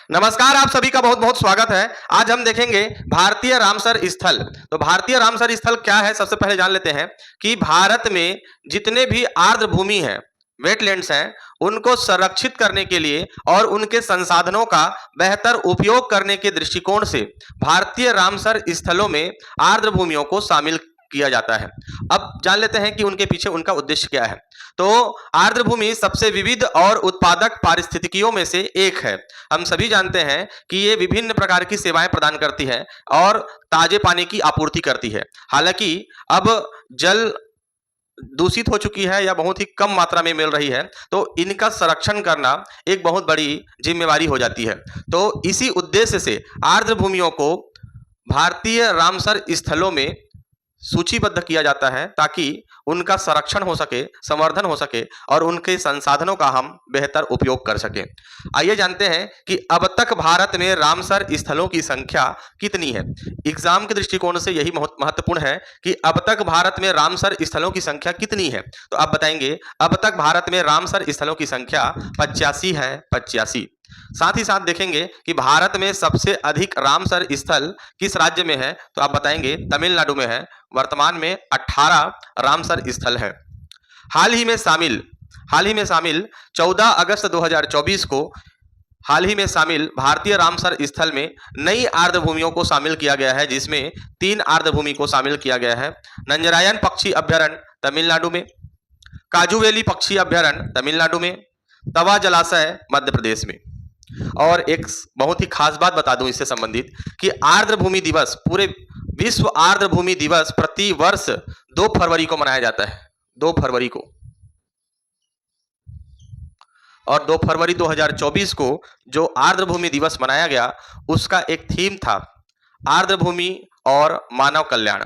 नमस्कार, आप सभी का बहुत बहुत स्वागत है। आज हम देखेंगे भारतीय रामसर स्थल। तो भारतीय रामसर स्थल क्या है, सबसे पहले जान लेते हैं कि भारत में जितने भी आर्द्र भूमि है, वेटलैंड्स हैं, उनको संरक्षित करने के लिए और उनके संसाधनों का बेहतर उपयोग करने के दृष्टिकोण से भारतीय रामसर स्थलों में आर्द्र भूमियों को शामिल किया जाता है। अब जान लेते हैं कि उनके पीछे उनका उद्देश्य क्या है। तो आर्द्र भूमि सबसे विविध और उत्पादक पारिस्थितिकियों में से एक है। हम सभी जानते हैं कि ये विभिन्न प्रकार की सेवाएं प्रदान करती है और ताजे पानी की आपूर्ति करती है। हालांकि अब जल दूषित हो चुकी है या बहुत ही कम मात्रा में मिल रही है, तो इनका संरक्षण करना एक बहुत बड़ी जिम्मेवारी हो जाती है। तो इसी उद्देश्य से आर्द्र भूमियों को भारतीय रामसर स्थलों में सूचीबद्ध किया जाता है ताकि उनका संरक्षण हो सके, संवर्धन हो सके और उनके संसाधनों का हम बेहतर उपयोग कर सकें। आइए जानते हैं कि अब तक भारत में रामसर स्थलों की संख्या कितनी है। एग्जाम के दृष्टिकोण से यही बहुत महत्वपूर्ण है कि अब तक भारत में रामसर स्थलों की संख्या कितनी है। तो आप बताएंगे अब तक भारत में रामसर स्थलों की संख्या 85 है, 85। साथ ही साथ देखेंगे कि भारत में सबसे अधिक रामसर स्थल किस राज्य में है। तो आप बताएंगे तमिलनाडु में है। वर्तमान में 18 रामसर स्थल है। हाल ही में शामिल 14 अगस्त 2024 को हाल ही में शामिल भारतीय रामसर स्थल में नई आर्द्र भूमियों को शामिल किया गया है, जिसमें 3 आर्द्र भूमि को शामिल किया गया है। नंजरायन पक्षी अभ्यारण्य तमिलनाडु में, काजूवेली पक्षी अभ्यारण्य तमिलनाडु में, तवा जलाशय मध्य प्रदेश में। और एक बहुत ही खास बात बता दूं इससे संबंधित कि आर्द्र भूमि दिवस, पूरे विश्व आर्द्र भूमि दिवस प्रति वर्ष 2 फरवरी को मनाया जाता है, 2 फरवरी को। और 2 फरवरी 2024 को जो आर्द्र भूमि दिवस मनाया गया, उसका एक थीम था आर्द्र भूमि और मानव कल्याण।